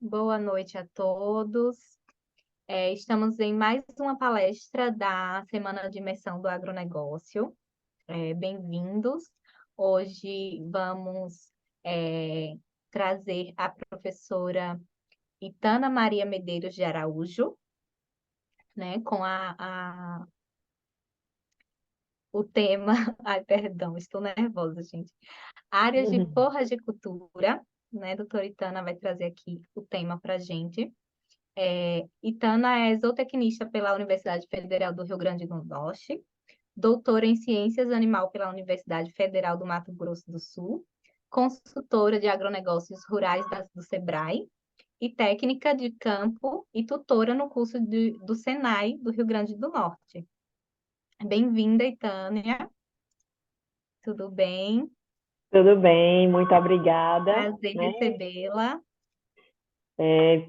Boa noite a todos. Estamos em mais uma palestra da Semana de Imersão do Agronegócio. Bem-vindos. Hoje vamos é, trazer a professora Itana Maria Medeiros de Araújo, né, com o tema, ai, perdão, estou nervosa, gente. Áreas de Uhum. forragicultura, né? Doutora Itana vai trazer aqui o tema para a gente. Itana é zootecnista pela Universidade Federal do Rio Grande do Norte, doutora em Ciências Animal pela Universidade Federal do Mato Grosso do Sul, consultora de agronegócios rurais do SEBRAE e técnica de campo e tutora no curso do Senai do Rio Grande do Norte. Bem-vinda, Itânia. Tudo bem? Tudo bem, muito obrigada, Prazer né? recebê-la.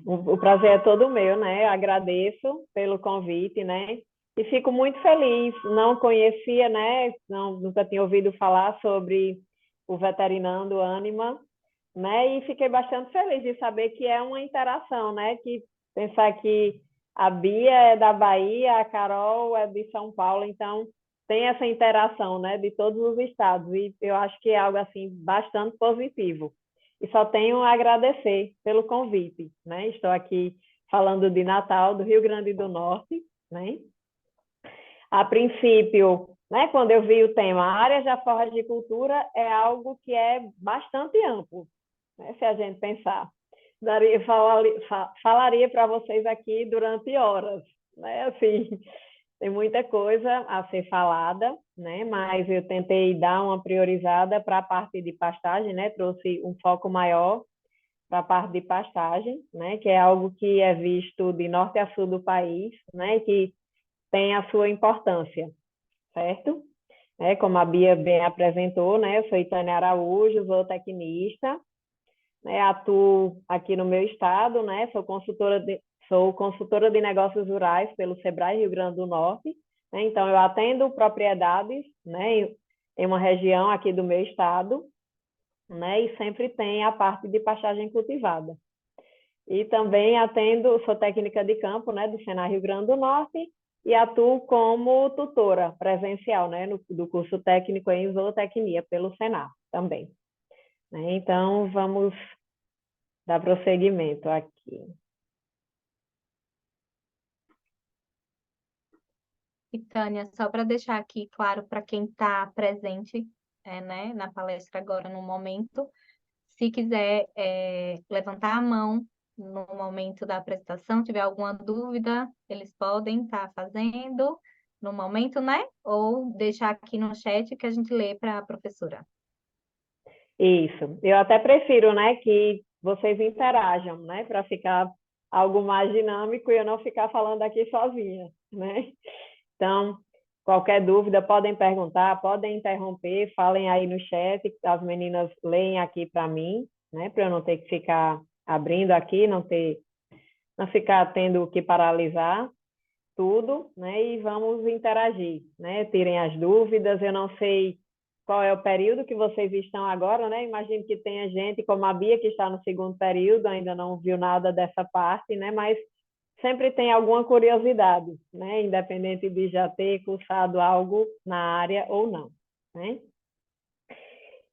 O prazer é todo meu, né? Agradeço pelo convite, né? E fico muito feliz. Não conhecia, né? Nunca tinha ouvido falar sobre o Veterinando Anima, né? E fiquei bastante feliz de saber que é uma interação, né? Que pensar que a Bia é da Bahia, a Carol é de São Paulo, então tem essa interação, né? De todos os estados e eu acho que é algo assim bastante positivo. E só tenho a agradecer pelo convite, né? Estou aqui falando de Natal, do Rio Grande do Norte, né? A princípio, né, quando eu vi o tema áreas da forragicultura, é algo que é bastante amplo, né, se a gente pensar. Falaria para vocês aqui durante horas, né? Assim, tem muita coisa a ser falada, né? Mas eu tentei dar uma priorizada para a parte de pastagem, né? Trouxe um foco maior para a parte de pastagem, né? Que é algo que é visto de norte a sul do país, né? E que tem a sua importância, certo? Como a Bia bem apresentou, né? Eu sou Itânia Araújo, zootecnista, né? Atuo aqui no meu estado, né? Sou consultora de negócios rurais pelo Sebrae Rio Grande do Norte, né? Então eu atendo propriedades, né? Em uma região aqui do meu estado, né? E sempre tem a parte de pastagem cultivada. E também atendo, sou técnica de campo, né, do Senai Rio Grande do Norte e atuo como tutora presencial, né, do curso técnico em zootecnia pelo Senai também, né? Então, vamos dar prosseguimento aqui. E Tânia, só para deixar aqui claro para quem está presente, né, na palestra agora no momento, se quiser levantar a mão no momento da apresentação, tiver alguma dúvida, eles podem estar fazendo no momento, né? Ou deixar aqui no chat que a gente lê para a professora. Isso. Eu até prefiro, né, que vocês interajam, né, para ficar algo mais dinâmico e eu não ficar falando aqui sozinha, né? Então, qualquer dúvida, podem perguntar, podem interromper, falem aí no chat, as meninas leem aqui para mim, né, para eu não ter que ficar abrindo aqui, não ficar tendo que paralisar tudo, né, e vamos interagir, né, tirem as dúvidas. Eu não sei qual é o período que vocês estão agora, né? Imagino que tenha gente como a Bia que está no segundo período, ainda não viu nada dessa parte, né? Mas sempre tem alguma curiosidade, né? Independente de já ter cursado algo na área ou não, né?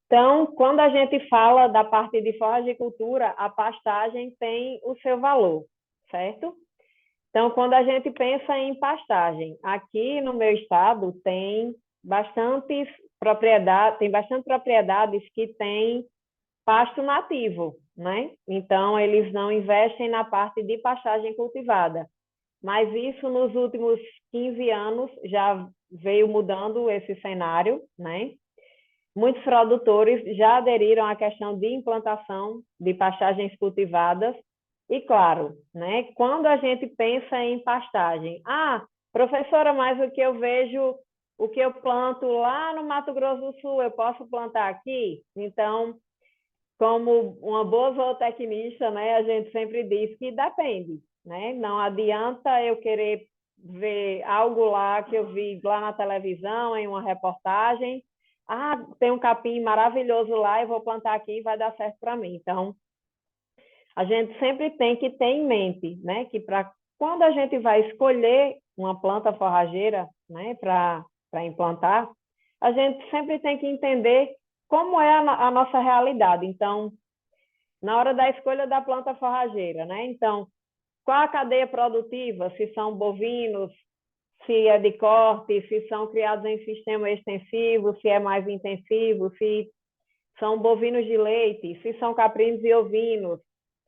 Então, quando a gente fala da parte de forragicultura, a pastagem tem o seu valor, certo? Então, quando a gente pensa em pastagem, aqui no meu estado tem bastante propriedades que têm pasto nativo, né? Então, eles não investem na parte de pastagem cultivada. Mas isso nos últimos 15 anos já veio mudando esse cenário, né? Muitos produtores já aderiram à questão de implantação de pastagens cultivadas. E claro, né, quando a gente pensa em pastagem, professora, mas o que eu vejo, o que eu planto lá no Mato Grosso do Sul, eu posso plantar aqui? Então, como uma boa zootecnista, né, a gente sempre diz que depende, né? Não adianta eu querer ver algo lá que eu vi lá na televisão, em uma reportagem. Tem um capim maravilhoso lá, eu vou plantar aqui e vai dar certo para mim. Então, a gente sempre tem que ter em mente, né, que para quando a gente vai escolher uma planta forrageira, né, para implantar, a gente sempre tem que entender como é a nossa realidade. Então, na hora da escolha da planta forrageira, né? Então, qual a cadeia produtiva? Se são bovinos, se é de corte, se são criados em sistema extensivo, se é mais intensivo, se são bovinos de leite, se são caprinos e ovinos,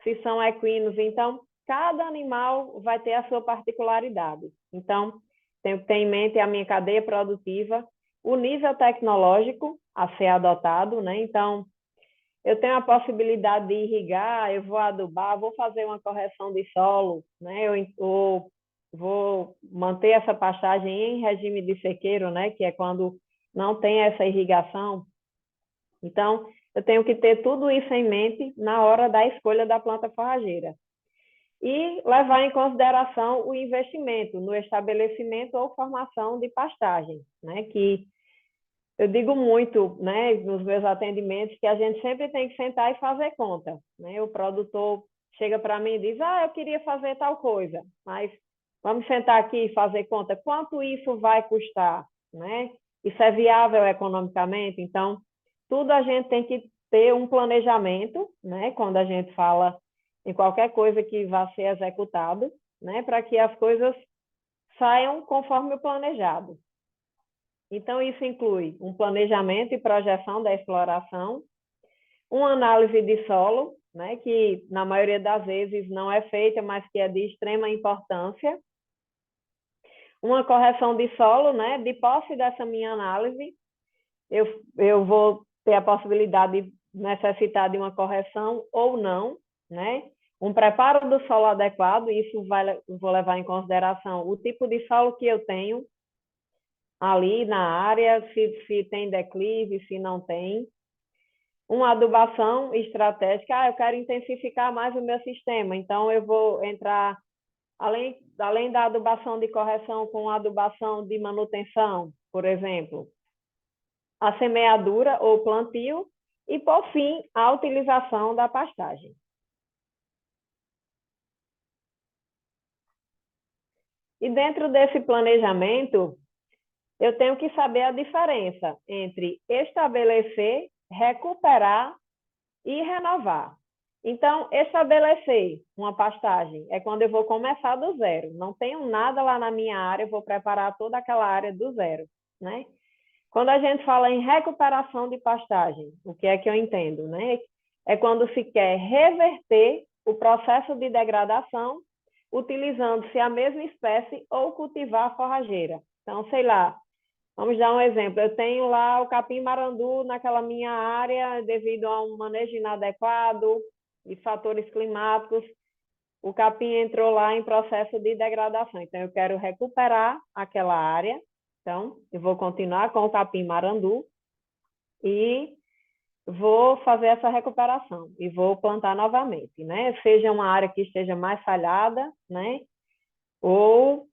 se são equinos. Então, cada animal vai ter a sua particularidade. Então, tenho que ter em mente a minha cadeia produtiva, o nível tecnológico a ser adotado, né? Então, eu tenho a possibilidade de irrigar, eu vou adubar, vou fazer uma correção de solo, né? Eu vou manter essa pastagem em regime de sequeiro, né? Que é quando não tem essa irrigação. Então, eu tenho que ter tudo isso em mente na hora da escolha da planta forrageira. E levar em consideração o investimento no estabelecimento ou formação de pastagem, né? Que eu digo muito, né, nos meus atendimentos, que a gente sempre tem que sentar e fazer conta, né? O produtor chega para mim e diz, eu queria fazer tal coisa, mas vamos sentar aqui e fazer conta, quanto isso vai custar, né? Isso é viável economicamente? Então, tudo a gente tem que ter um planejamento, né? Quando a gente fala em qualquer coisa que vá ser executado, né? Para que as coisas saiam conforme o planejado. Então, isso inclui um planejamento e projeção da exploração, uma análise de solo, né, que na maioria das vezes não é feita, mas que é de extrema importância, uma correção de solo, né, de posse dessa minha análise, eu vou ter a possibilidade de necessitar de uma correção ou não, né, um preparo do solo adequado, isso vou levar em consideração o tipo de solo que eu tenho, ali na área, se tem declive, se não tem. Uma adubação estratégica, eu quero intensificar mais o meu sistema, então eu vou entrar, além da adubação de correção, com adubação de manutenção, por exemplo, a semeadura ou plantio, e, por fim, a utilização da pastagem. E dentro desse planejamento, eu tenho que saber a diferença entre estabelecer, recuperar e renovar. Então, estabelecer uma pastagem é quando eu vou começar do zero. Não tenho nada lá na minha área, eu vou preparar toda aquela área do zero, né? Quando a gente fala em recuperação de pastagem, o que é que eu entendo, né? É quando se quer reverter o processo de degradação utilizando-se a mesma espécie ou cultivar a forrageira. Então, sei lá, vamos dar um exemplo. Eu tenho lá o capim-marandu naquela minha área devido a um manejo inadequado e fatores climáticos. O capim entrou lá em processo de degradação. Então, eu quero recuperar aquela área. Então, eu vou continuar com o capim-marandu e vou fazer essa recuperação e vou plantar novamente, né? Seja uma área que esteja mais falhada, né? Ou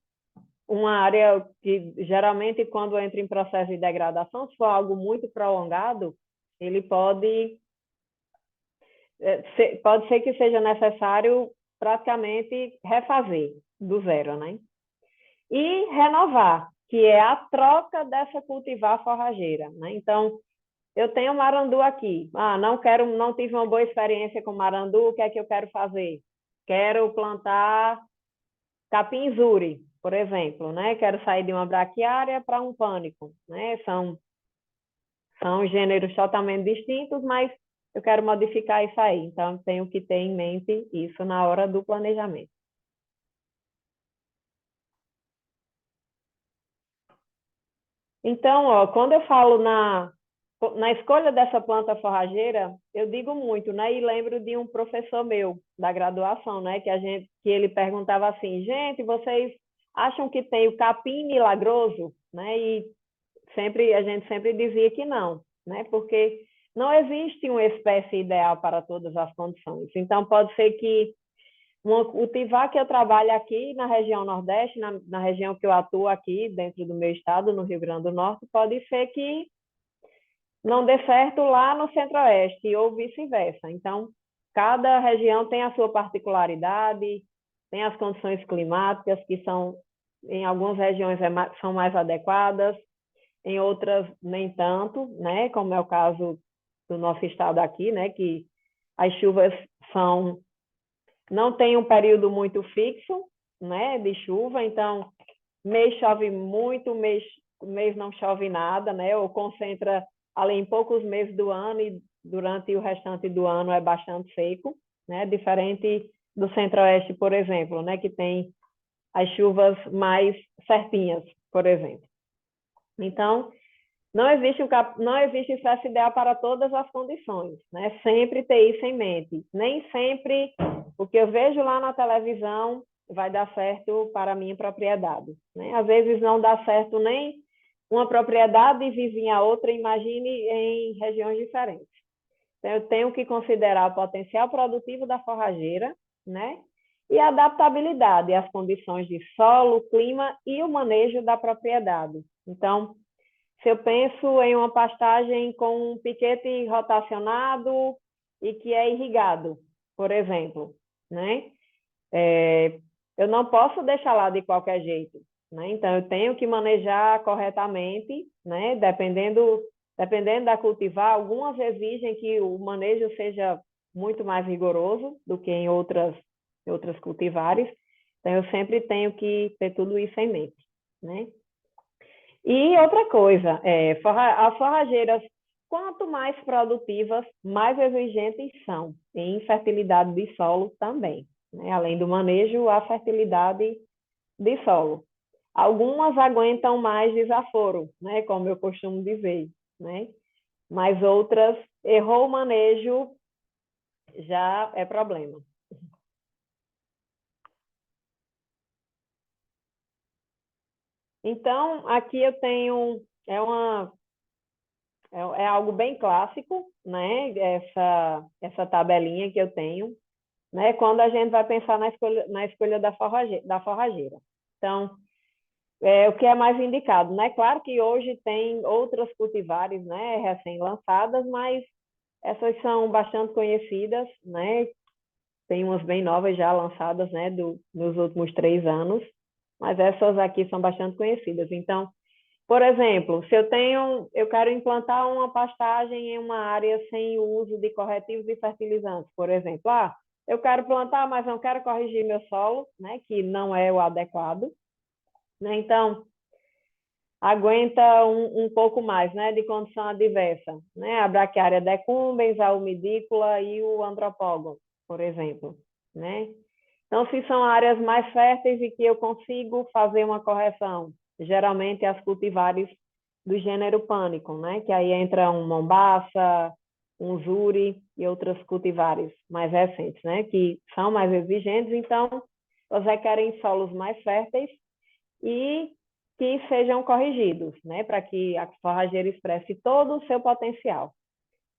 uma área que, geralmente, quando entra em processo de degradação, se for algo muito prolongado, ele pode ser que seja necessário praticamente refazer do zero, né? E renovar, que é a troca dessa cultivar forrageira, né? Então, eu tenho marandu aqui. Não tive uma boa experiência com marandu, o que é que eu quero fazer? Quero plantar capim-zuri, por exemplo, né? Quero sair de uma braquiária para um pânico, né? São gêneros totalmente distintos, mas eu quero modificar isso aí. Então, tenho que ter em mente isso na hora do planejamento. Então, quando eu falo na escolha dessa planta forrageira, eu digo muito, né? E lembro de um professor meu da graduação, né? Que ele perguntava assim, gente, vocês acham que tem o capim milagroso, né? E a gente sempre dizia que não, né? Porque não existe uma espécie ideal para todas as condições. Então, pode ser que o cultivar que eu trabalho aqui na região Nordeste, na região que eu atuo aqui, dentro do meu estado, no Rio Grande do Norte, pode ser que não dê certo lá no Centro-Oeste ou vice-versa. Então, cada região tem a sua particularidade, tem as condições climáticas que são, em algumas regiões são mais adequadas, em outras nem tanto, né? Como é o caso do nosso estado aqui, né? Que as chuvas não tem um período muito fixo, né? De chuva, então mês chove muito, mês não chove nada, né? Ou concentra ali em poucos meses do ano e durante o restante do ano é bastante seco, né? Diferente do Centro-Oeste, por exemplo, né? Que tem as chuvas mais certinhas, por exemplo. Então, não existe espécie ideal para todas as condições, né? Sempre ter isso em mente. Nem sempre o que eu vejo lá na televisão vai dar certo para a minha propriedade, né? Às vezes não dá certo nem uma propriedade vizinha a outra, imagine em regiões diferentes. Então, eu tenho que considerar o potencial produtivo da forrageira, né? E a adaptabilidade às condições de solo, clima e o manejo da propriedade. Então, se eu penso em uma pastagem com um piquete rotacionado e que é irrigado, por exemplo, né? Eu não posso deixar lá de qualquer jeito, né? Então, eu tenho que manejar corretamente, né? Dependendo da cultivar, algumas exigem que o manejo seja muito mais rigoroso do que em outras cultivares. Então, eu sempre tenho que ter tudo isso em mente, né? E outra coisa, as forrageiras, quanto mais produtivas, mais exigentes são em fertilidade de solo também, né? Além do manejo, a fertilidade de solo. Algumas aguentam mais desaforo, né? Como eu costumo dizer, né? Mas outras, errou o manejo, já é problema. Então, aqui eu tenho, é algo bem clássico, né? Essa tabelinha que eu tenho, né? Quando a gente vai pensar na escolha da forrageira. Então, o que é mais indicado, né? Claro que hoje tem outras cultivares, né? Recém-lançadas, mas essas são bastante conhecidas, né? Tem umas bem novas já lançadas, né? Nos últimos 3 anos, mas essas aqui são bastante conhecidas. Então, por exemplo, se eu quero implantar uma pastagem em uma área sem o uso de corretivos e fertilizantes, por exemplo, eu quero plantar, mas não quero corrigir meu solo, né, que não é o adequado, né? Então, aguenta um pouco mais, né, de condição adversa, né? A braquiária decumbens, a umidícula e o andropógon, por exemplo, né? Então, se são áreas mais férteis e que eu consigo fazer uma correção, geralmente as cultivares do gênero pânico, né? Que aí entra um mombaça, um zuri e outras cultivares mais recentes, né? Que são mais exigentes, então elas requerem solos mais férteis e que sejam corrigidos, né? Para que a forrageira expresse todo o seu potencial.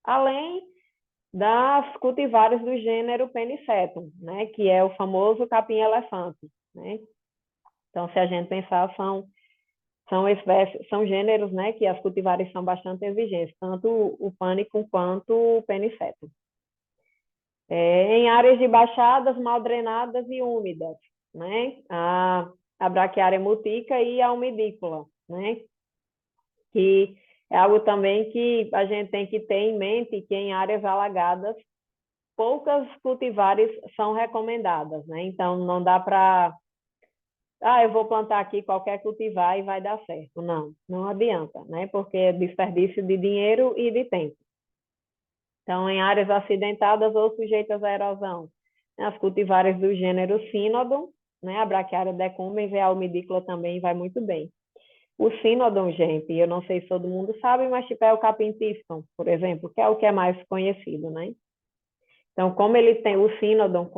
Além das cultivares do gênero Pennisetum, né, que é o famoso capim-elefante, né? Então, se a gente pensar, são gêneros, né, que as cultivares são bastante exigentes, tanto o Panicum quanto o Pennisetum. Em áreas de baixadas, mal drenadas e úmidas, né? A braquiária mutica e a umidícula, né? Que é algo também que a gente tem que ter em mente que em áreas alagadas poucas cultivares são recomendadas, né? Então, não dá para... eu vou plantar aqui qualquer cultivar e vai dar certo. Não, não adianta, né? Porque é desperdício de dinheiro e de tempo. Então, em áreas acidentadas ou sujeitas à erosão, né? As cultivares do gênero Cynodon, né? A braquiária decumbens e a umidícula também vai muito bem. O Cynodon, gente, eu não sei se todo mundo sabe, mas tipo é o capim piston, por exemplo, que é o que é mais conhecido, né? Então, como ele tem o Cynodon,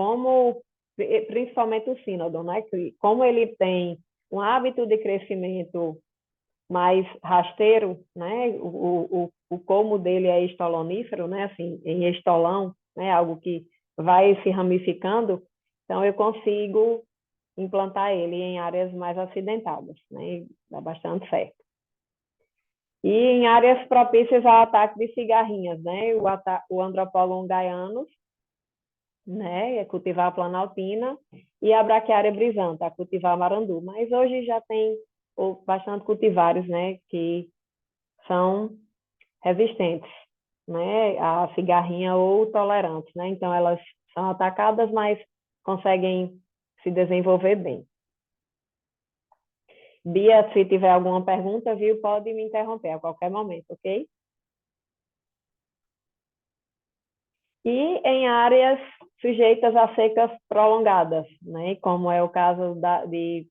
principalmente o Cynodon, né? Como ele tem um hábito de crescimento mais rasteiro, né? O colmo dele é estolonífero, né? Assim, em estolão, né? Algo que vai se ramificando. Então, eu consigo implantar ele em áreas mais acidentadas, né? E dá bastante certo. E em áreas propícias ao ataque de cigarrinhas, né? O Andropogon gaianus, né? É cultivar a planaltina, e a braquiária brisanta, cultivar marandu. Mas hoje já tem bastante cultivares, né? Que são resistentes, né? A cigarrinha ou tolerantes, né? Então elas são atacadas, mas conseguem se desenvolver bem. Bia, se tiver alguma pergunta, viu, pode me interromper a qualquer momento, ok? E em áreas sujeitas a secas prolongadas, né? Como é o caso de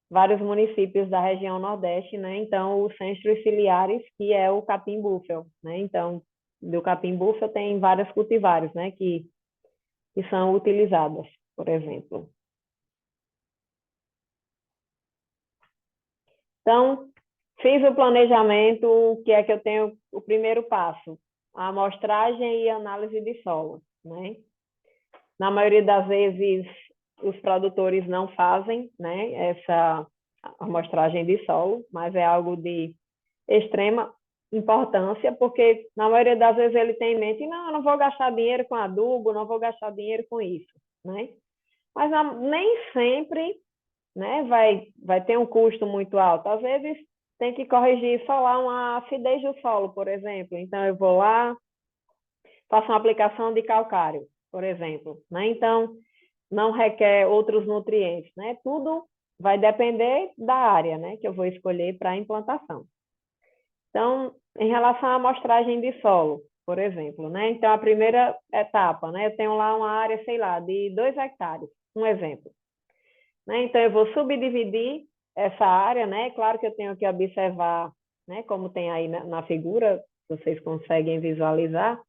vários municípios da região Nordeste, né? Então, os centros ciliares, que é o capim-búfal, né? Então, do capim-búfal tem várias cultivares, né? Que são utilizadas, por exemplo. Então, fiz o planejamento, o que é que eu tenho, o primeiro passo, a amostragem e análise de solo, né? Na maioria das vezes, os produtores não fazem, né, essa amostragem de solo, mas é algo de extrema importância, porque na maioria das vezes ele tem em mente, não, eu não vou gastar dinheiro com adubo, não vou gastar dinheiro com isso, né? Mas nem sempre, né, vai ter um custo muito alto. Às vezes tem que corrigir só lá uma acidez do solo, por exemplo. Então eu vou lá, faço uma aplicação de calcário, por exemplo, né? Então não requer outros nutrientes, né? Tudo vai depender da área, né, que eu vou escolher para a implantação. Então, em relação à amostragem de solo, por exemplo, né? Então, a primeira etapa, né? Eu tenho lá uma área, sei lá, de 2 hectares, um exemplo, né? Então, eu vou subdividir essa área, né? Claro que eu tenho que observar, né? Como tem aí na figura, vocês conseguem visualizar,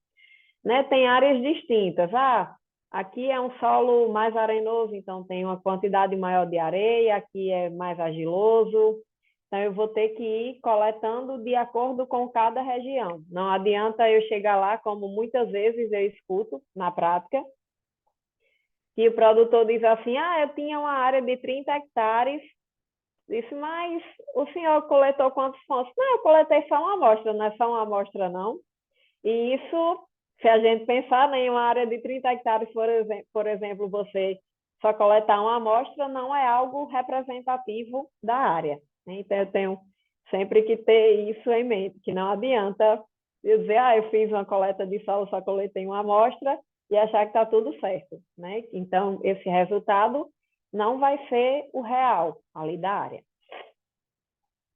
né? Tem áreas distintas. Ah, aqui é um solo mais arenoso, então tem uma quantidade maior de areia, aqui é mais argiloso. Então, eu vou ter que ir coletando de acordo com cada região. Não adianta eu chegar lá, como muitas vezes eu escuto na prática, que o produtor diz assim, ah, eu tinha uma área de 30 hectares, disse, mas o senhor coletou quantos pontos? Não, eu coletei só uma amostra, não é só uma amostra, não. E isso, se a gente pensar em uma área de 30 hectares, por exemplo, você só coletar uma amostra, não é algo representativo da área. Então, eu tenho sempre que ter isso em mente, que não adianta eu dizer, ah, eu fiz uma coleta de solo, só coletei uma amostra e achar que está tudo certo, né? Então, esse resultado não vai ser o real ali da área.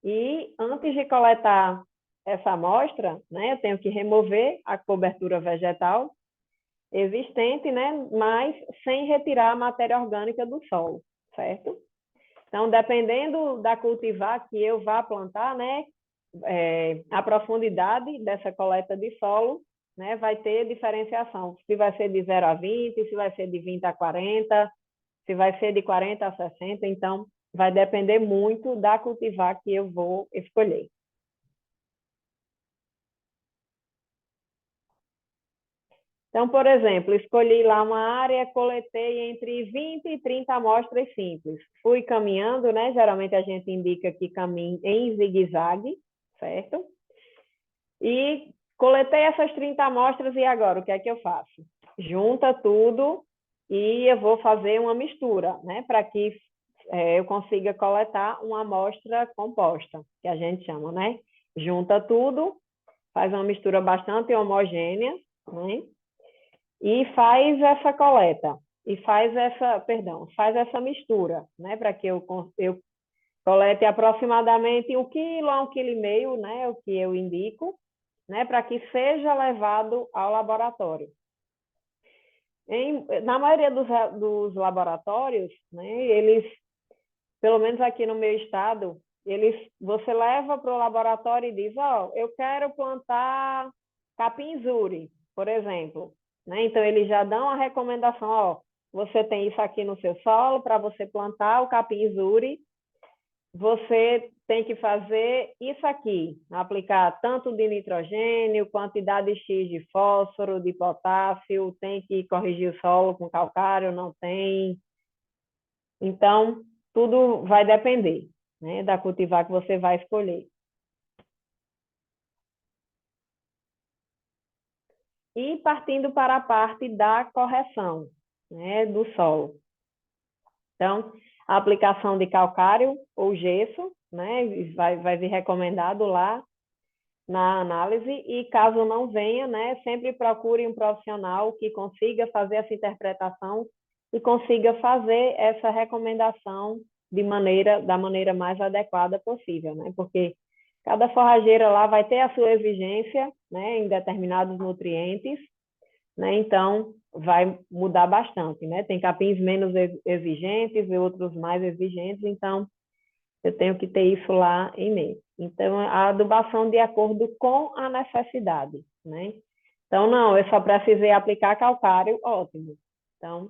E antes de coletar essa amostra, né, eu tenho que remover a cobertura vegetal existente, né, mas sem retirar a matéria orgânica do solo, certo? Então, dependendo da cultivar que eu vá plantar, né, a profundidade dessa coleta de solo, né, vai ter diferenciação. Se vai ser de 0 a 20, se vai ser de 20 a 40, se vai ser de 40 a 60, então vai depender muito da cultivar que eu vou escolher. Então, por exemplo, escolhi lá uma área, coletei entre 20 e 30 amostras simples. Fui caminhando, né? Geralmente a gente indica que caminhe em zigue-zague, certo? E coletei essas 30 amostras e agora, o que é que eu faço? Junta tudo e eu vou fazer uma mistura, né? Para que eu consiga coletar uma amostra composta, que a gente chama, né? Junta tudo, faz uma mistura bastante homogênea, né? E faz essa coleta, e faz essa mistura, né? Para que eu colete aproximadamente 1 quilo a 1,5 quilo, né? O que eu indico, né? Para que seja levado ao laboratório. Na maioria dos laboratórios, né? Eles, pelo menos aqui no meu estado, você leva para o laboratório e diz, ó, eu quero plantar capim-zuri, por exemplo. Né? Então, eles já dão a recomendação, ó, você tem isso aqui no seu solo, para você plantar o capim-zuri, você tem que fazer isso aqui, aplicar tanto de nitrogênio, quantidade X de fósforo, de potássio, tem que corrigir o solo com calcário, não tem. Então, tudo vai depender, né, da cultivar que você vai escolher. e partindo para a parte da correção, né, do solo. Então, a aplicação de calcário ou gesso, né, vai vir recomendado lá na análise, e caso não venha, né, sempre procure um profissional que consiga fazer essa interpretação e consiga fazer essa recomendação da maneira mais adequada possível, né, porque cada forrageira lá vai ter a sua exigência, né, em determinados nutrientes, né, então vai mudar bastante, né, tem capins menos exigentes e outros mais exigentes, então eu tenho que ter isso lá em mente. Então, a adubação de acordo com a necessidade, né? Então, não, eu só precisei aplicar calcário, ótimo. Então,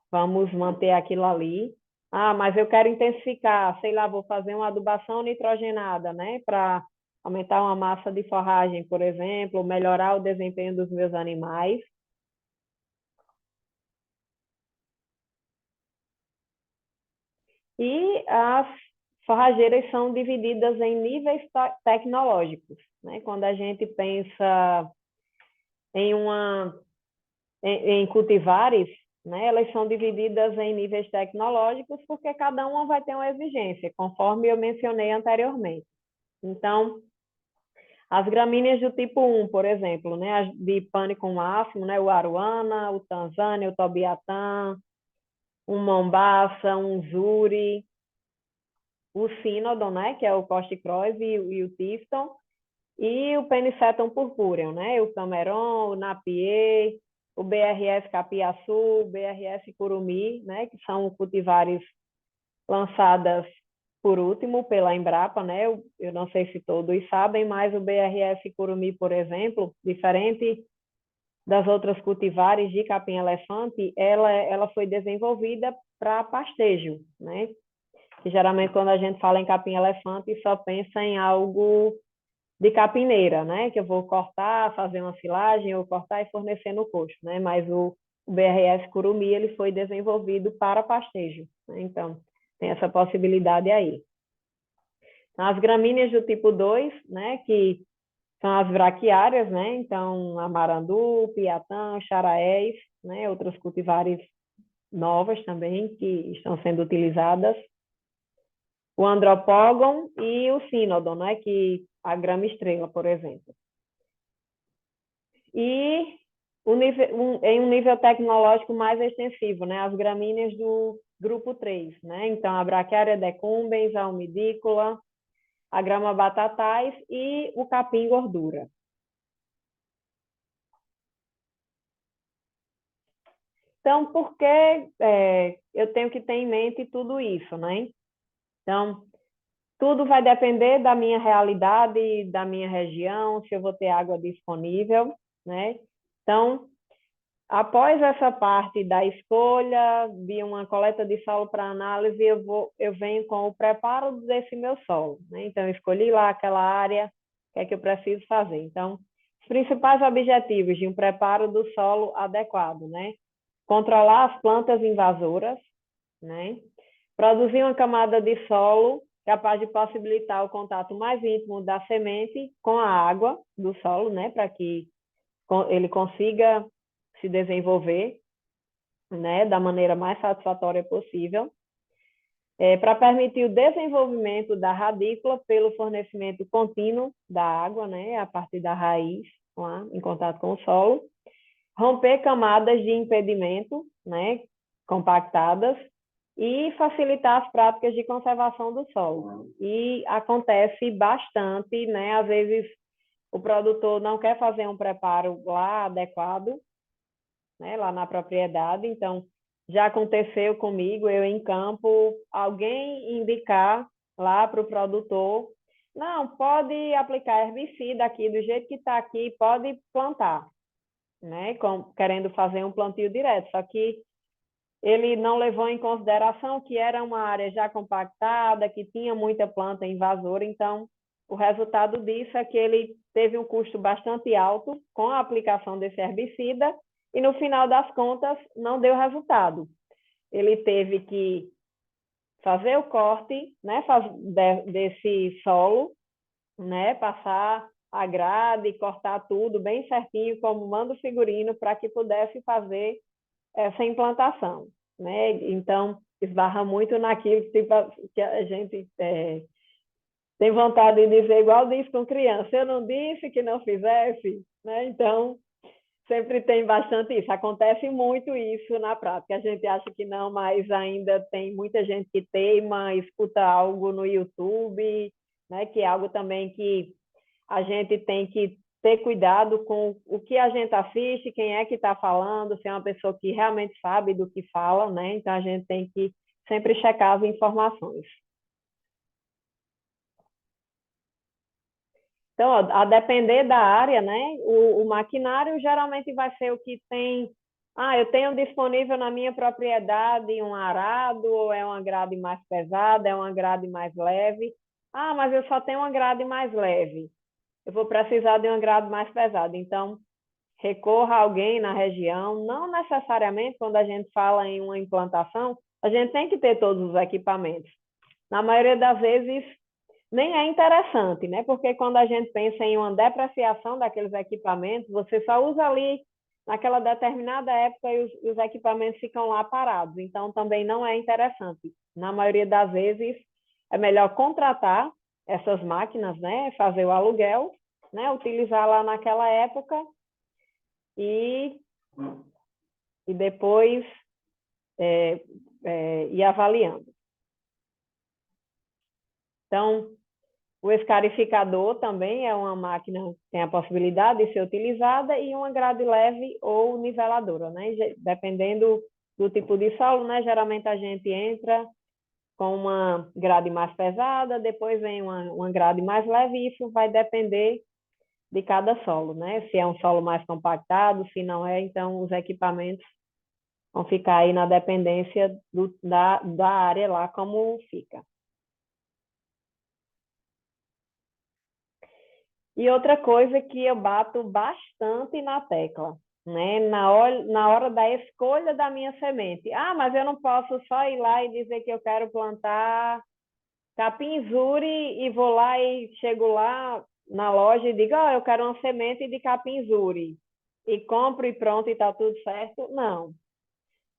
vamos manter aquilo ali. Ah, mas eu quero intensificar, sei lá, vou fazer uma adubação nitrogenada, né? Para aumentar uma massa de forragem, por exemplo, melhorar o desempenho dos meus animais. E as forrageiras são divididas em níveis tecnológicos, né? Quando a gente pensa em em cultivares, né? Elas são divididas em níveis tecnológicos porque cada uma vai ter uma exigência, conforme eu mencionei anteriormente. Então, as gramíneas do tipo 1, por exemplo, né? As de pânico máximo, né? O aruana, o tanzânia, o tobiatã, um mombaça, um zuri, o Synodon, né, que é o Coste-Croix e o Tifton, e o Penicetum purpureum, né, o Cameron, o Napier, o BRS Capiaçu, o BRS Curumi, né, que são cultivares lançadas por último pela Embrapa, né, eu não sei se todos sabem, mas o BRS Curumi, por exemplo, diferente das outras cultivares de capim-elefante, ela foi desenvolvida para pastejo, né, que geralmente quando a gente fala em capim-elefante só pensa em algo de capineira, né? Que eu vou cortar, fazer uma silagem, ou cortar e fornecer no coxo, né? Mas o BRS Curumi, ele foi desenvolvido para pastejo, né? Então, tem essa possibilidade aí. As gramíneas do tipo 2, né? Que são as braquiárias, né? Então, amarandu, piatã, charaés, né? Outras cultivares novas também que estão sendo utilizadas, o andropógon e o sínodon, né, que a grama estrela, por exemplo. E em um nível tecnológico mais extensivo, né, as gramíneas do grupo 3, né, então a braquiária decumbens, a umidícola, a grama batatais e o capim gordura. Então, por que eu tenho que ter em mente tudo isso, né? Então, tudo vai depender da minha realidade, da minha região, se eu vou ter água disponível, né? Então, após essa parte da escolha de uma coleta de solo para análise, eu venho com o preparo desse meu solo, né? Então, eu escolhi lá aquela área, o que é que eu preciso fazer. Então, os principais objetivos de um preparo do solo adequado, né? Controlar as plantas invasoras, né? Produzir uma camada de solo capaz de possibilitar o contato mais íntimo da semente com a água do solo, né, para que ele consiga se desenvolver, né, da maneira mais satisfatória possível, para permitir o desenvolvimento da radícula pelo fornecimento contínuo da água, né, a partir da raiz, lá, em contato com o solo, romper camadas de impedimento, né, compactadas, e facilitar as práticas de conservação do solo. E acontece bastante, né? Às vezes o produtor não quer fazer um preparo lá adequado, né? Lá na propriedade. Então, já aconteceu comigo, eu em campo, alguém indicar lá para o produtor, não, pode aplicar herbicida aqui, do jeito que está aqui, pode plantar, né? Querendo fazer um plantio direto. Só que ele não levou em consideração que era uma área já compactada, que tinha muita planta invasora, então o resultado disso é que ele teve um custo bastante alto com a aplicação desse herbicida e no final das contas não deu resultado. Ele teve que fazer o corte, né, desse solo, né, passar a grade, cortar tudo bem certinho, como manda o figurino, para que pudesse fazer essa implantação, né? Então, esbarra muito naquilo que a gente tem vontade de dizer, igual diz com criança, eu não disse que não fizesse, né? Então, sempre tem bastante isso. Acontece muito isso na prática. A gente acha que não, mas ainda tem muita gente que teima, escuta algo no YouTube, né? Que é algo também que a gente tem que ter cuidado com o que a gente assiste, quem é que está falando, se é uma pessoa que realmente sabe do que fala, né? Então a gente tem que sempre checar as informações. Então, a depender da área, né? O maquinário geralmente vai ser o que tem. Ah, eu tenho disponível na minha propriedade um arado, ou é uma grade mais pesada, é uma grade mais leve. Ah, mas eu só tenho uma grade mais leve. Eu vou precisar de uma grade mais pesada. Então, recorra a alguém na região. Não necessariamente, quando a gente fala em uma implantação, a gente tem que ter todos os equipamentos. Na maioria das vezes, nem é interessante, né? Porque quando a gente pensa em uma depreciação daqueles equipamentos, você só usa ali naquela determinada época e os equipamentos ficam lá parados. Então, também não é interessante. Na maioria das vezes, é melhor contratar essas máquinas, né? Fazer o aluguel, né? Utilizar lá naquela época e, e depois ir avaliando. Então, o escarificador também é uma máquina que tem a possibilidade de ser utilizada e uma grade leve ou niveladora, né? Dependendo do tipo de solo, né? Geralmente a gente entra com uma grade mais pesada, depois vem uma grade mais leve e isso vai depender de cada solo, né? Se é um solo mais compactado, se não é, então os equipamentos vão ficar aí na dependência da área lá como fica. E outra coisa que eu bato bastante na tecla, né? Na hora da escolha da minha semente. Ah, mas eu não posso só ir lá e dizer que eu quero plantar capim-zuri e vou lá e chego lá na loja e digo, oh, eu quero uma semente de capim-zuri e compro e pronto e está tudo certo. Não.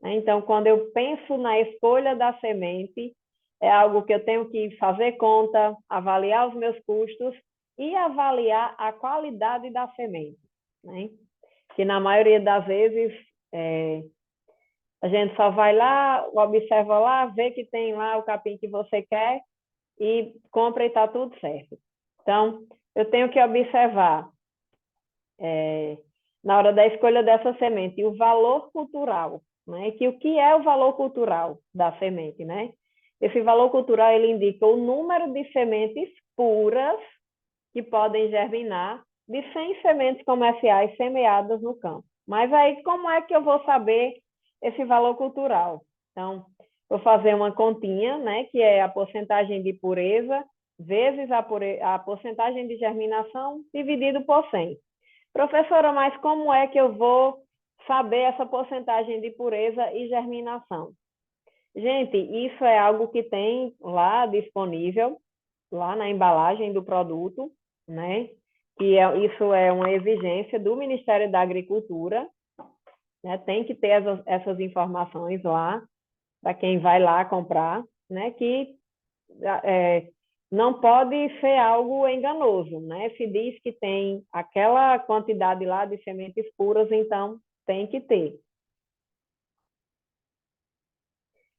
Então, quando eu penso na escolha da semente, é algo que eu tenho que fazer conta, avaliar os meus custos e avaliar a qualidade da semente, né? Que na maioria das vezes a gente só vai lá, observa lá, vê que tem lá o capim que você quer e compra e está tudo certo. Então, eu tenho que observar na hora da escolha dessa semente o valor cultural, né? Que o que é o valor cultural da semente, né? Esse valor cultural ele indica o número de sementes puras que podem germinar de 100 sementes comerciais semeadas no campo. Mas aí, como é que eu vou saber esse valor cultural? Então, vou fazer uma continha, né, que é a porcentagem de pureza vezes a porcentagem de germinação dividido por 100. Professora, mas como é que eu vou saber essa porcentagem de pureza e germinação? Gente, isso é algo que tem lá disponível, lá na embalagem do produto, né? Isso é uma exigência do Ministério da Agricultura, né? Tem que ter essas informações lá para quem vai lá comprar, né? Que não pode ser algo enganoso, né? Se diz que tem aquela quantidade lá de sementes puras, então tem que ter.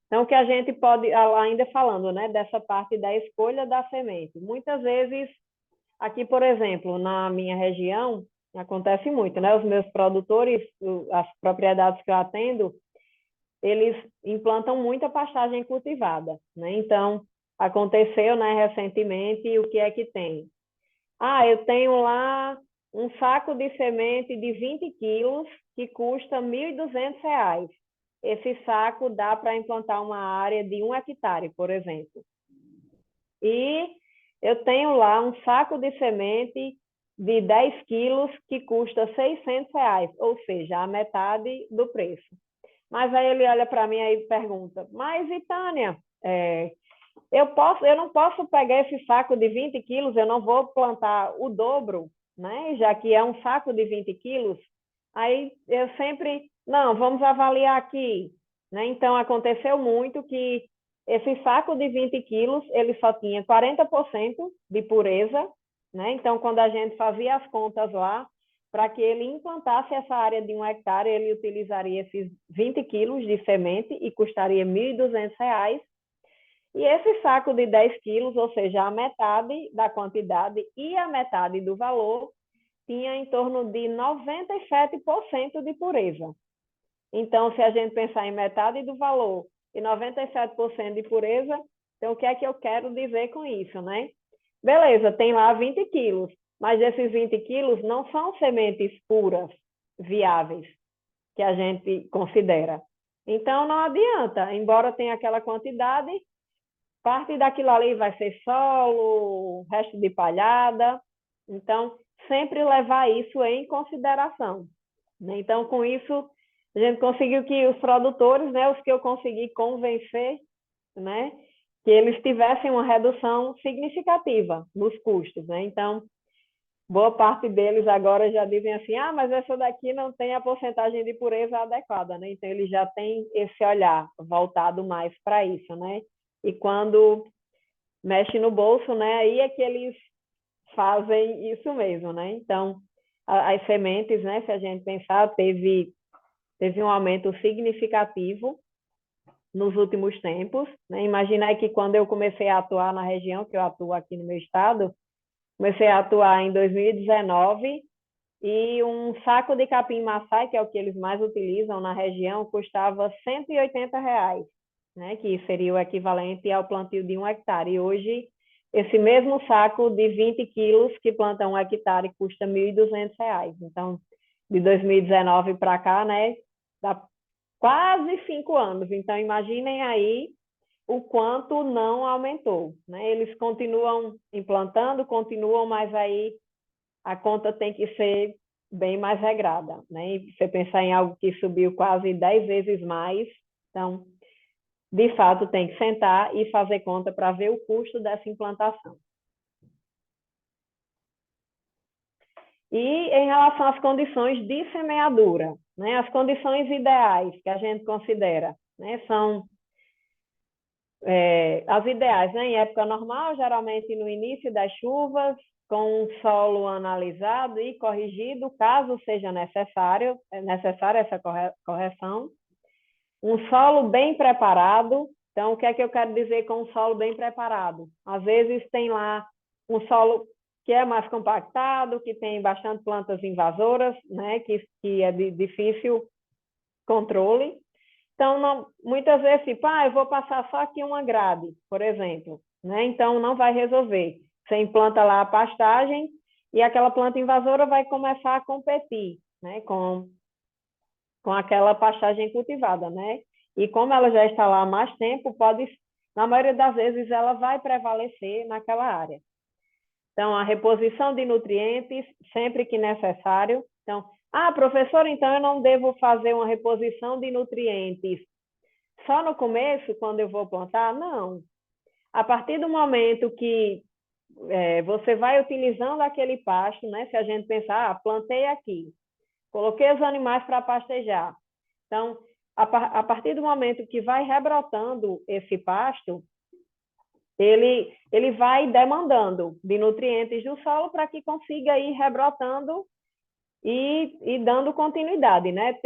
Então, o que a gente pode, ainda falando, né, dessa parte da escolha da semente. Muitas vezes, aqui, por exemplo, na minha região, acontece muito, né? Os meus produtores, as propriedades que eu atendo, eles implantam muita pastagem cultivada, né? Então, aconteceu, né, recentemente, o que é que tem? Ah, eu tenho lá um saco de semente de 20 quilos que custa R$ 1.200. Esse saco dá para implantar uma área de 1 hectare, por exemplo. E eu tenho lá um saco de semente de 10 quilos que custa R$ 600, ou seja, a metade do preço. Mas aí ele olha para mim e pergunta, mas, Tânia, eu não posso pegar esse saco de 20 quilos, eu não vou plantar o dobro? né? Já que é um saco de 20 quilos, aí eu sempre, não, vamos avaliar aqui, né? Então, aconteceu muito que esse saco de 20 quilos, ele só tinha 40% de pureza, né? Então, quando a gente fazia as contas lá, para que ele implantasse essa área de 1 hectare, ele utilizaria esses 20 quilos de semente e custaria R$ 1.200. E esse saco de 10 quilos, ou seja, a metade da quantidade e a metade do valor, tinha em torno de 97% de pureza. Então, se a gente pensar em metade do valor e 97% de pureza, então o que é que eu quero dizer com isso, né? Beleza, tem lá 20 quilos, mas esses 20 quilos não são sementes puras, viáveis, que a gente considera. Então, não adianta, embora tenha aquela quantidade, parte daquilo ali vai ser solo, resto de palhada. Então, sempre levar isso em consideração. Então, com isso, a gente conseguiu que os produtores, né, os que eu consegui convencer, né, que eles tivessem uma redução significativa nos custos, né? Então, boa parte deles agora já dizem assim, ah, mas essa daqui não tem a porcentagem de pureza adequada, né? Então, eles já têm esse olhar voltado mais para isso, né? E quando mexe no bolso, né, aí é que eles fazem isso mesmo, né? Então, as sementes, né, se a gente pensar, teve um aumento significativo nos últimos tempos, né? Imagina que quando eu comecei a atuar na região, que eu atuo aqui no meu estado, comecei a atuar em 2019 e um saco de capim-maçai, que é o que eles mais utilizam na região, custava R$ 180, né? Que seria o equivalente ao plantio de 1 hectare. E hoje, esse mesmo saco de 20 quilos que planta 1 hectare custa R$ 1.200. Então, de 2019 para cá, né? Dá quase 5 anos. Então, imaginem aí o quanto não aumentou, né? Eles continuam implantando, continuam, mas aí a conta tem que ser bem mais regrada, né? E você pensar em algo que subiu quase 10 vezes mais, então, de fato, tem que sentar e fazer conta para ver o custo dessa implantação. E em relação às condições de semeadura, né? As condições ideais que a gente considera, né? São as ideais, né? Em época normal, geralmente no início das chuvas, com um solo analisado e corrigido, caso seja necessária essa correção. Um solo bem preparado. Então, o que é que eu quero dizer com um solo bem preparado? Às vezes tem lá um solo que é mais compactado, que tem bastante plantas invasoras, né? Que é de difícil controle. Então, não, muitas vezes, tipo, eu vou passar só aqui uma grade, por exemplo, né? Então, não vai resolver. Você implanta lá a pastagem e aquela planta invasora vai começar a competir, né? Com aquela pastagem cultivada, né? E como ela já está lá há mais tempo, na maioria das vezes, ela vai prevalecer naquela área. Então, a reposição de nutrientes, sempre que necessário. Então, professor, então eu não devo fazer uma reposição de nutrientes só no começo, quando eu vou plantar? Não. A partir do momento que você vai utilizando aquele pasto, né? Se a gente pensar, plantei aqui, coloquei os animais para pastejar. Então, a partir do momento que vai rebrotando esse pasto, ele vai demandando de nutrientes do solo para que consiga ir rebrotando e dando continuidade, né?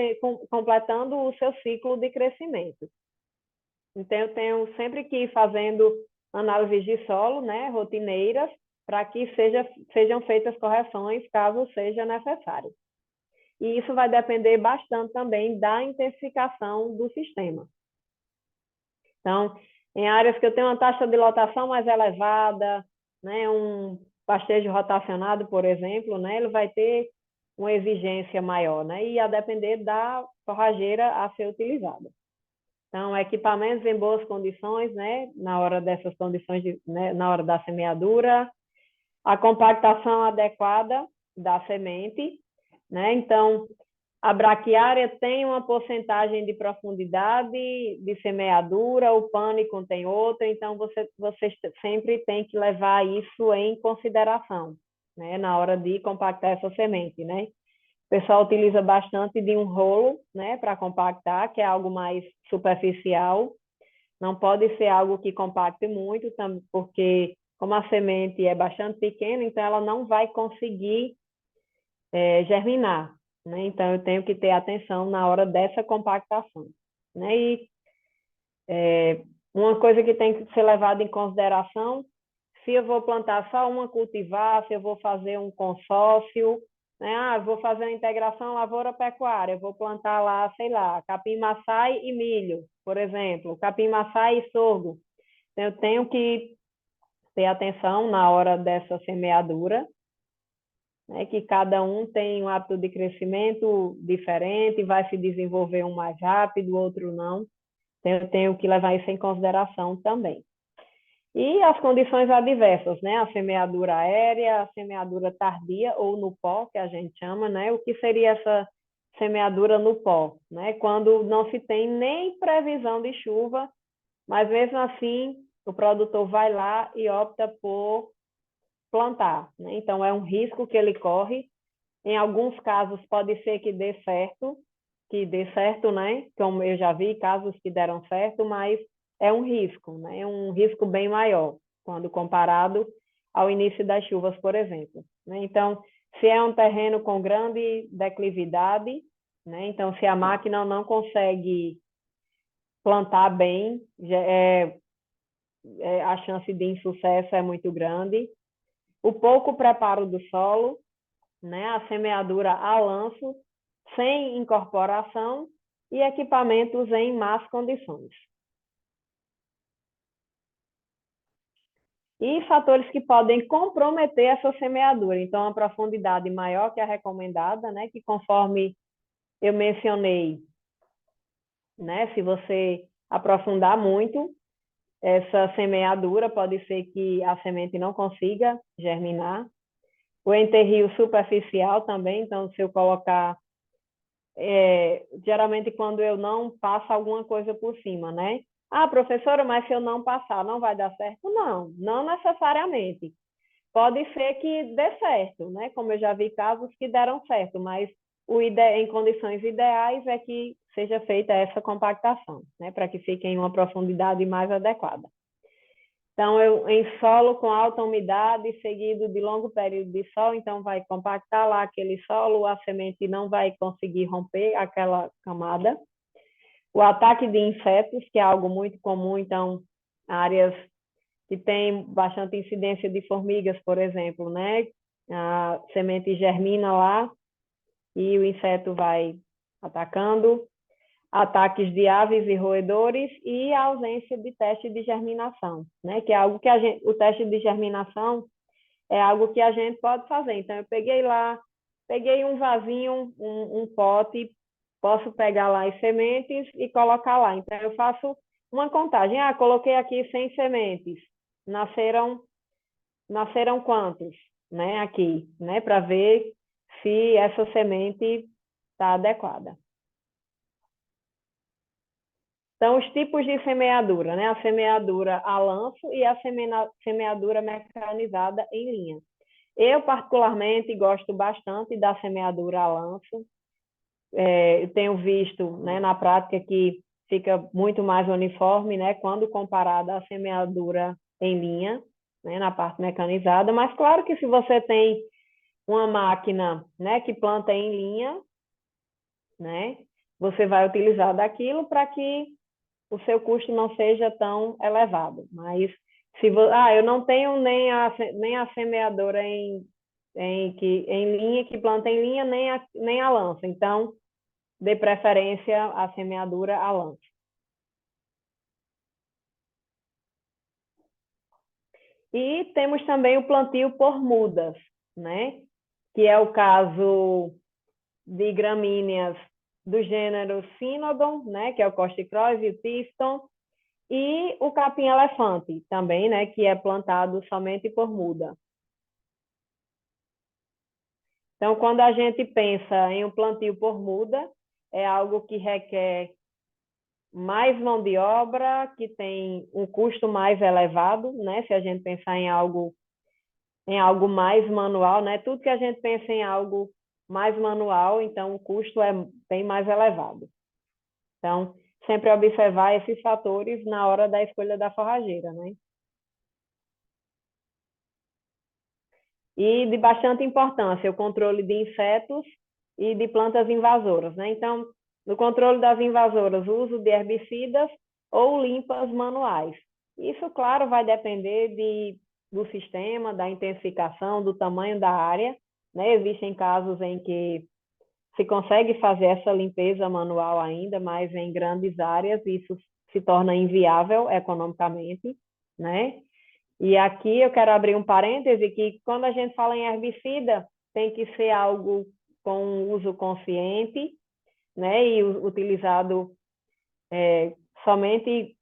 Completando o seu ciclo de crescimento. Então, eu tenho sempre que ir fazendo análises de solo, né, rotineiras, para que sejam feitas correções caso seja necessário. E isso vai depender bastante também da intensificação do sistema. Então, em áreas que eu tenho uma taxa de lotação mais elevada, né, um pastejo rotacionado, por exemplo, né, ele vai ter uma exigência maior, né, e a depender da forrageira a ser utilizada. Então, equipamentos em boas condições, né, na hora dessas condições, né, na hora da semeadura, a compactação adequada da semente, né, então, a braquiária tem uma porcentagem de profundidade de semeadura, o pânico tem outra, então você sempre tem que levar isso em consideração. né, na hora de compactar essa semente, né? O pessoal utiliza bastante de um rolo, né, para compactar, que é algo mais superficial. Não pode ser algo que compacte muito, porque como a semente é bastante pequena, então ela não vai conseguir germinar, né? Então eu tenho que ter atenção na hora dessa compactação, né? E uma coisa que tem que ser levada em consideração, se eu vou plantar só uma cultivar, se eu vou fazer um consórcio, né? Ah, vou fazer uma integração lavoura-pecuária, vou plantar lá, sei lá, capim-maçai e milho, por exemplo, capim-maçai e sorgo. Eu tenho que ter atenção na hora dessa semeadura, né? Que cada um tem um hábito de crescimento diferente, vai se desenvolver um mais rápido, o outro não. Então, eu tenho que levar isso em consideração também. E as condições adversas, né? A semeadura aérea, a semeadura tardia ou no pó, que a gente chama, né? O que seria essa semeadura no pó, né? Quando não se tem nem previsão de chuva, mas mesmo assim o produtor vai lá e opta por plantar, né? Então é um risco que ele corre. Em alguns casos pode ser que dê certo, né? Como eu já vi casos que deram certo, mas é um risco, né? É um risco bem maior quando comparado ao início das chuvas, por exemplo, né? Então, se é um terreno com grande declividade, né? Então, se a máquina não consegue plantar bem, a chance de insucesso é muito grande. O pouco preparo do solo, né? A semeadura a lanço, sem incorporação e equipamentos em más condições. E fatores que podem comprometer essa semeadura. Então, a profundidade maior que a recomendada, né? Que conforme eu mencionei, né? Se você aprofundar muito essa semeadura, pode ser que a semente não consiga germinar. O enterrio superficial também, então, se eu colocar geralmente quando eu não passo alguma coisa por cima, né? Ah, professora, mas se eu não passar, não vai dar certo? Não, não necessariamente. Pode ser que dê certo, né? Como eu já vi casos que deram certo, mas em condições ideais é que seja feita essa compactação, né? Para que fique em uma profundidade mais adequada. Então, em solo com alta umidade, seguido de longo período de sol, então vai compactar lá aquele solo, a semente não vai conseguir romper aquela camada. O ataque de insetos, que é algo muito comum, então, áreas que tem bastante incidência de formigas, por exemplo, né? A semente germina lá e o inseto vai atacando. Ataques de aves e roedores e a ausência de teste de germinação, né? Que é algo que o teste de germinação é algo que a gente pode fazer. Então, eu peguei lá, peguei um vasinho, um pote, posso pegar lá as sementes e colocar lá. Então, eu faço uma contagem. Ah, coloquei aqui 100 sementes. Nasceram quantos, né? Aqui, né? Para ver se essa semente está adequada. Então, os tipos de semeadura, né? A semeadura a lanço e a semeadura mecanizada em linha. Eu, particularmente, gosto bastante da semeadura a lanço. Eu tenho visto, né, na prática que fica muito mais uniforme, né, quando comparada à semeadura em linha, né, na parte mecanizada. Mas, claro que se você tem uma máquina, né, que planta em linha, né, você vai utilizar daquilo para que o seu custo não seja tão elevado. Mas se eu não tenho nem a semeadora em linha, que planta em linha, nem a lança. Então, dê preferência à semeadura a lança. E temos também o plantio por mudas, né? Que é o caso de gramíneas do gênero Cynodon, né? Que é o Costicross e o Tiston, e o capim-elefante também, né, que é plantado somente por muda. Então, quando a gente pensa em um plantio por muda, é algo que requer mais mão de obra, que tem um custo mais elevado, né, se a gente pensar em algo em algo mais manual, né? Tudo que a gente pensa em algo mais manual, então o custo é bem mais elevado. Então, sempre observar esses fatores na hora da escolha da forrageira, né? E de bastante importância, o controle de insetos e de plantas invasoras, né? Então, no controle das invasoras, o uso de herbicidas ou limpas manuais. Isso, claro, vai depender do sistema, da intensificação, do tamanho da área, né? Existem casos em que se consegue fazer essa limpeza manual ainda, mas em grandes áreas isso se torna inviável economicamente, né? E aqui eu quero abrir um parêntese que quando a gente fala em herbicida, tem que ser algo com uso consciente, né? E utilizado somente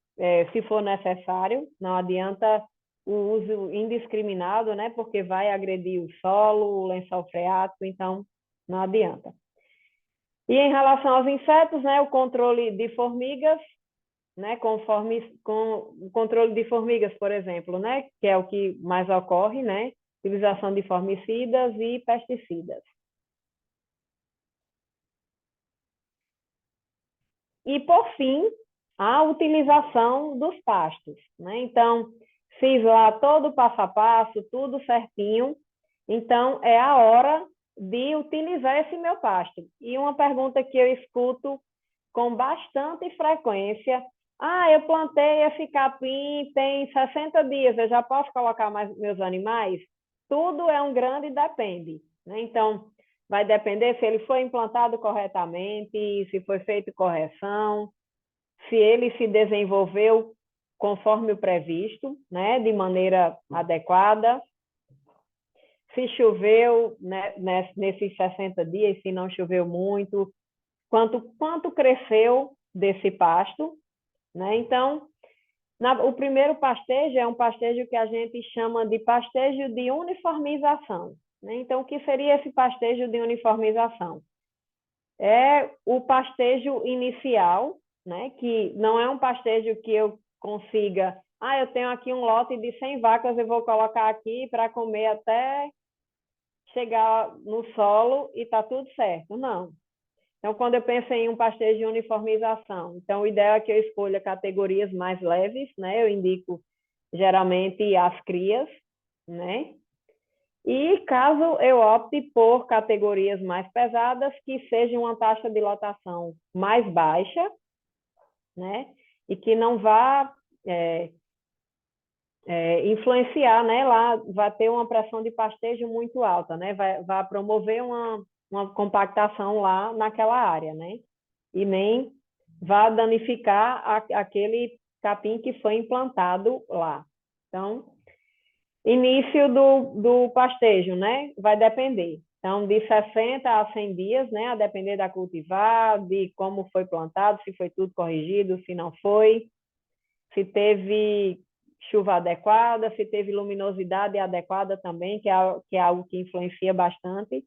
se for necessário. Não adianta o uso indiscriminado, né? Porque vai agredir o solo, o lençol freático, então não adianta. E em relação aos insetos, né? O controle de formigas, né, conforme com o controle de formigas, por exemplo, né, que é o que mais ocorre, né, utilização de formicidas e pesticidas. E por fim, a utilização dos pastos, né? Então, fiz lá todo o passo a passo, tudo certinho. Então, é a hora de utilizar esse meu pasto. E uma pergunta que eu escuto com bastante frequência: ah, eu plantei esse capim, tem 60 dias, eu já posso colocar mais meus animais? Tudo é um grande depende, né? Então, vai depender se ele foi implantado corretamente, se foi feita correção, se ele se desenvolveu conforme o previsto, né, de maneira adequada, se choveu, né, nesses 60 dias, se não choveu muito, quanto cresceu desse pasto, né? Então, o primeiro pastejo é um pastejo que a gente chama de pastejo de uniformização, né? Então, o que seria esse pastejo de uniformização? É o pastejo inicial, né? Que não é um pastejo que eu consiga, eu tenho aqui um lote de 100 vacas, eu vou colocar aqui para comer até chegar no solo e está tudo certo. Não. Então, quando eu penso em um pastejo de uniformização, então o ideal é que eu escolha categorias mais leves, né? Eu indico geralmente as crias, né? E caso eu opte por categorias mais pesadas, que seja uma taxa de lotação mais baixa, né? E que não vá influenciar, né? Lá vai ter uma pressão de pastejo muito alta, né? Vai promover uma compactação lá naquela área, né? E nem vá danificar aquele capim que foi implantado lá. Então, início do pastejo, né? Vai depender. Então, de 60 a 100 dias, né? A depender da cultivar, de como foi plantado, se foi tudo corrigido, se não foi, se teve chuva adequada, se teve luminosidade adequada também, que é algo que influencia bastante.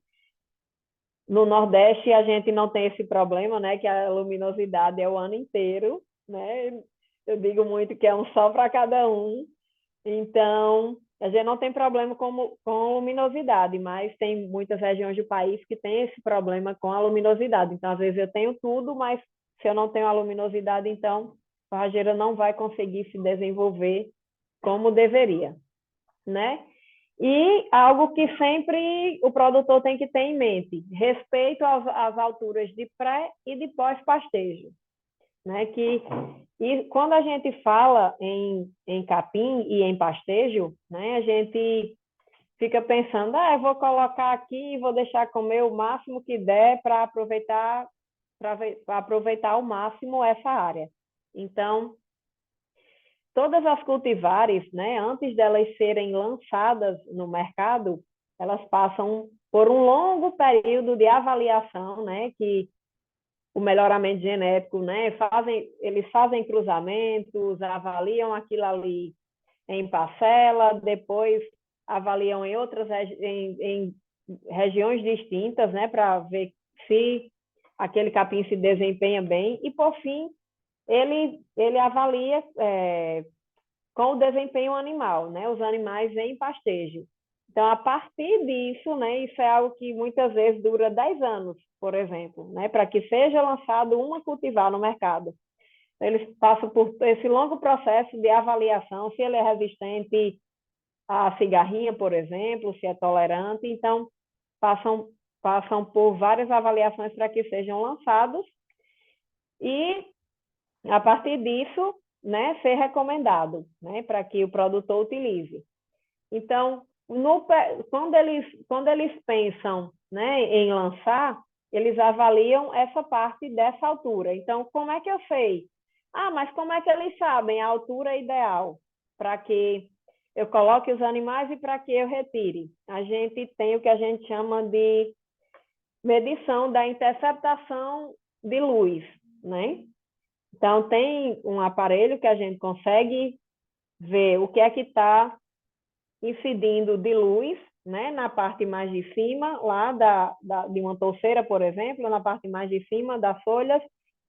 No Nordeste, a gente não tem esse problema, né? Que a luminosidade é o ano inteiro, né? Eu digo muito que é um sol para cada um. Então, a gente não tem problema com luminosidade, mas tem muitas regiões do país que tem esse problema com a luminosidade. Então, às vezes eu tenho tudo, mas se eu não tenho a luminosidade, então a forrageira não vai conseguir se desenvolver como deveria, né? E algo que sempre o produtor tem que ter em mente: respeito às alturas de pré e de pós-pastejo, né? E quando a gente fala em capim e em pastejo, né, a gente fica pensando, eu vou colocar aqui e vou deixar comer o máximo que der para aproveitar ao máximo essa área. Então, todas as cultivares, né, antes delas serem lançadas no mercado, elas passam por um longo período de avaliação, né, que o melhoramento genético, né, eles fazem cruzamentos, avaliam aquilo ali em parcela, depois avaliam em outras em regiões distintas, né, para ver se aquele capim se desempenha bem, e por fim ele avalia com o desempenho animal, né, os animais em pastejo. Então, a partir disso, né, isso é algo que muitas vezes dura 10 anos, por exemplo, né, para que seja lançado uma cultivar no mercado. Eles passam por esse longo processo de avaliação, se ele é resistente à cigarrinha, por exemplo, se é tolerante. Então, passam por várias avaliações para que sejam lançados e, a partir disso, né, ser recomendado, né, para que o produtor utilize. Então, quando eles pensam, né, em lançar, eles avaliam essa parte dessa altura. Então, como é que eu sei? Ah, mas como é que eles sabem a altura ideal para que eu coloque os animais e para que eu retire? A gente tem o que a gente chama de medição da interceptação de luz, né? Então, tem um aparelho que a gente consegue ver o que é que está incidindo de luz, né, na parte mais de cima, lá de uma touceira, por exemplo, na parte mais de cima das folhas,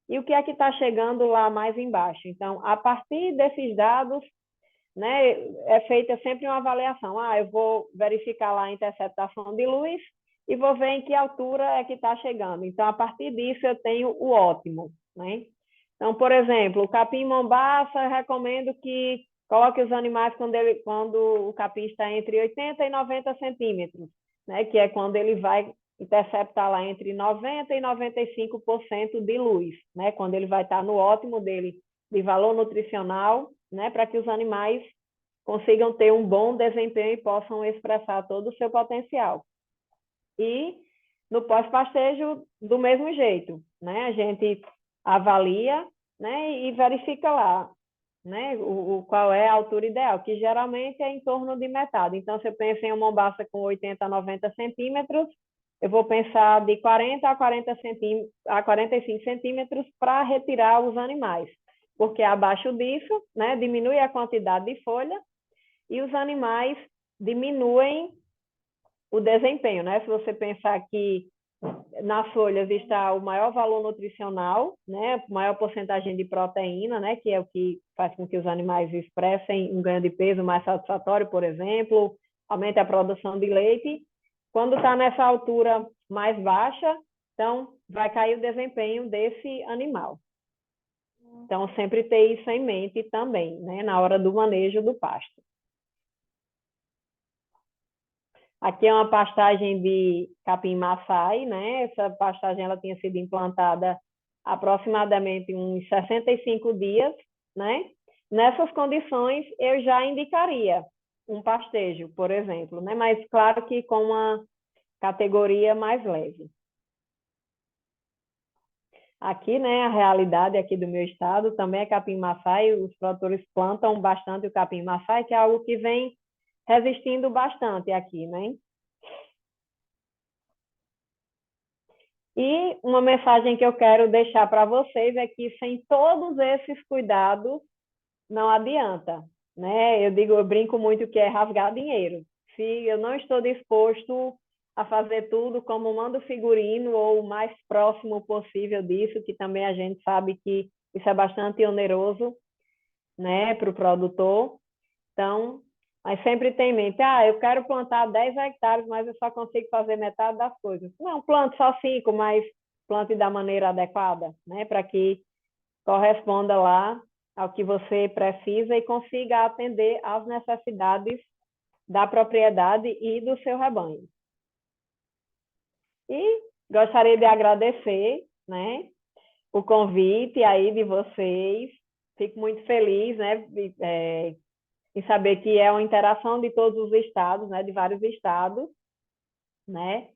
e o que é que está chegando lá mais embaixo. Então, a partir desses dados, né, é feita sempre uma avaliação. Ah, eu vou verificar lá a interceptação de luz e vou ver em que altura é que está chegando. Então, a partir disso, eu tenho o ótimo, né? Então, por exemplo, o capim-mombaça, eu recomendo que coloque os animais quando o capim está entre 80 e 90 centímetros, né? Que é quando ele vai interceptar lá entre 90 e 95% de luz, né? Quando ele vai estar no ótimo dele de valor nutricional, né? Para que os animais consigam ter um bom desempenho e possam expressar todo o seu potencial. E no pós-pastejo, do mesmo jeito, né? A gente avalia, né, e verifica lá, né, qual é a altura ideal, que geralmente é em torno de metade. Então, se eu penso em uma mombaça com 80 a 90 centímetros, eu vou pensar de 40 a 45 centímetros para retirar os animais, porque abaixo disso, né, diminui a quantidade de folha e os animais diminuem o desempenho, né? Se você pensar que nas folhas está o maior valor nutricional, né, maior porcentagem de proteína, né, que é o que faz com que os animais expressem um ganho de peso mais satisfatório, por exemplo, aumenta a produção de leite. Quando está nessa altura mais baixa, então vai cair o desempenho desse animal. Então, sempre ter isso em mente também, né, na hora do manejo do pasto. Aqui é uma pastagem de capim-maçai, né? Essa pastagem ela tinha sido implantada há aproximadamente uns 65 dias, né? Nessas condições, eu já indicaria um pastejo, por exemplo, né? Mas claro que com uma categoria mais leve. Aqui, né, a realidade aqui do meu estado também é capim-maçai, os produtores plantam bastante o capim-maçai, que é algo que vem resistindo bastante aqui, né? E uma mensagem que eu quero deixar para vocês é que sem todos esses cuidados não adianta, né? Eu brinco muito que é rasgar dinheiro. Se eu não estou disposto a fazer tudo como manda o figurino ou o mais próximo possível disso, que também a gente sabe que isso é bastante oneroso, né, para o produtor. Então, mas sempre tem em mente, eu quero plantar 10 hectares, mas eu só consigo fazer metade das coisas. Não, plante só 5, mas plante da maneira adequada, né? Para que corresponda lá ao que você precisa e consiga atender às necessidades da propriedade e do seu rebanho. E gostaria de agradecer, né, o convite aí de vocês. Fico muito feliz, né, em saber que é uma interação de todos os estados, né, de vários estados, né?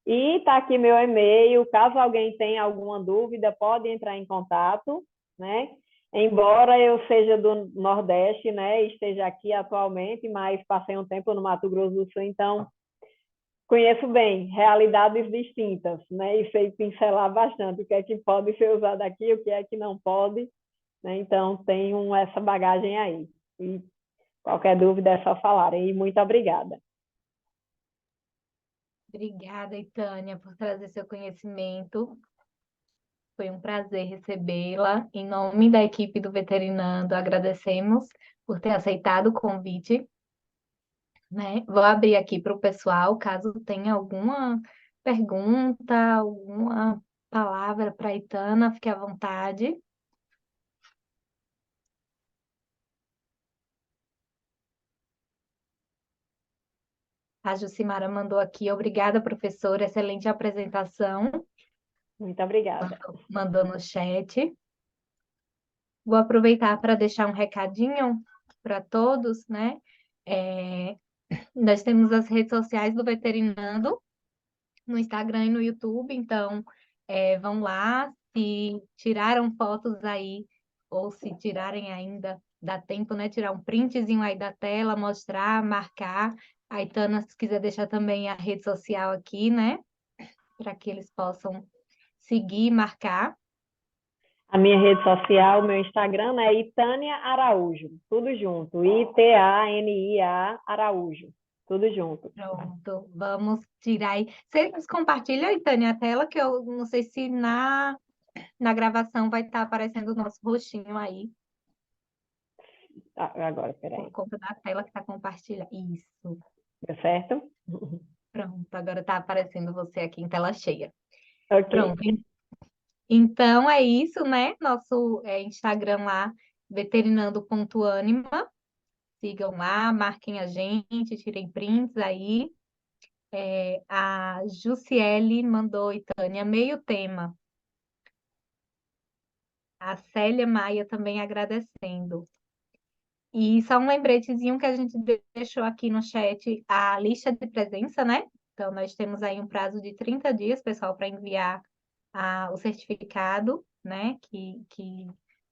E está aqui meu e-mail, caso alguém tenha alguma dúvida, pode entrar em contato, né? Embora eu seja do Nordeste, né, e esteja aqui atualmente, mas passei um tempo no Mato Grosso do Sul, então conheço bem realidades distintas, né? E sei pincelar bastante o que é que pode ser usado aqui, o que é que não pode, né? Então tenho essa bagagem aí. E qualquer dúvida é só falar. E muito obrigada. Obrigada, Itânia, por trazer seu conhecimento. Foi um prazer recebê-la. Em nome da equipe do Veterinando, agradecemos por ter aceitado o convite. né? Vou abrir aqui para o pessoal, caso tenha alguma pergunta, alguma palavra para a Itana, fique à vontade. A Jucimara mandou aqui, obrigada, professora, excelente apresentação. Muito obrigada. Mandou no chat. Vou aproveitar para deixar um recadinho para todos, né? É, nós temos as redes sociais do Veterinando, no Instagram e no YouTube, então vão lá, se tiraram fotos aí, ou se tirarem ainda, dá tempo, né? Tirar um printzinho aí da tela, mostrar, marcar. A Itana, se quiser deixar também a rede social aqui, né? Para que eles possam seguir e marcar. A minha rede social, meu Instagram é Itânia Araújo, tudo junto. Itania Araújo, tudo junto. Pronto, vamos tirar aí. Vocês compartilham, Itânia, a tela, que eu não sei se na gravação vai estar aparecendo o nosso rostinho aí, Agora, peraí. por conta da tela que está compartilhada. Isso, Deu certo? pronto, agora está aparecendo você aqui em tela cheia. Ok. Pronto, então é isso, né? Nosso Instagram lá, veterinando.anima. Sigam lá, marquem a gente, tirem prints aí. A Jussiele mandou, Itânia, meio tema. A Célia Maia também agradecendo. E só um lembretezinho que a gente deixou aqui no chat a lista de presença, né? Então, nós temos aí um prazo de 30 dias, pessoal, para enviar o certificado, né? Que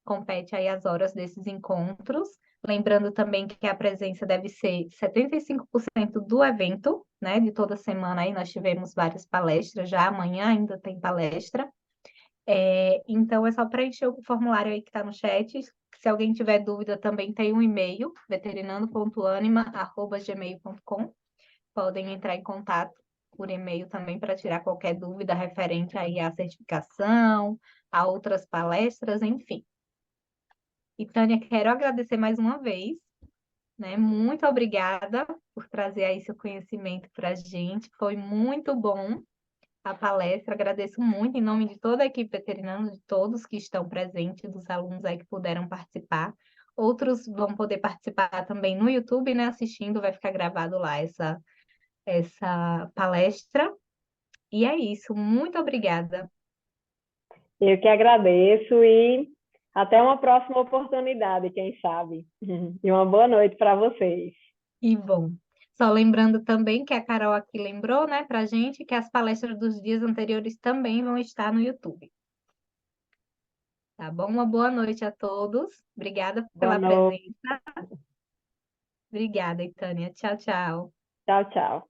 compete aí as horas desses encontros. Lembrando também que a presença deve ser 75% do evento, né? De toda semana aí nós tivemos várias palestras, já amanhã ainda tem palestra. Então, é só preencher o formulário aí que está no chat. Se alguém tiver dúvida, também tem um e-mail, veterinando.anima@gmail.com. Podem entrar em contato por e-mail também para tirar qualquer dúvida referente aí à certificação, a outras palestras, enfim. E, Tânia, quero agradecer mais uma vez, né? Muito obrigada por trazer aí seu conhecimento para a gente. Foi muito bom a palestra. Agradeço muito em nome de toda a equipe veterinária, de todos que estão presentes, dos alunos aí que puderam participar. Outros vão poder participar também no YouTube, né? Assistindo, vai ficar gravado lá essa palestra. E é isso. Muito obrigada. Eu que agradeço e até uma próxima oportunidade, quem sabe. E uma boa noite para vocês. E bom. Só lembrando também que a Carol aqui lembrou, né, pra gente que as palestras dos dias anteriores também vão estar no YouTube. Tá bom? Uma boa noite a todos. Obrigada Boa pela noite. presença. Obrigada, Itânia. Tchau, tchau. Tchau, tchau.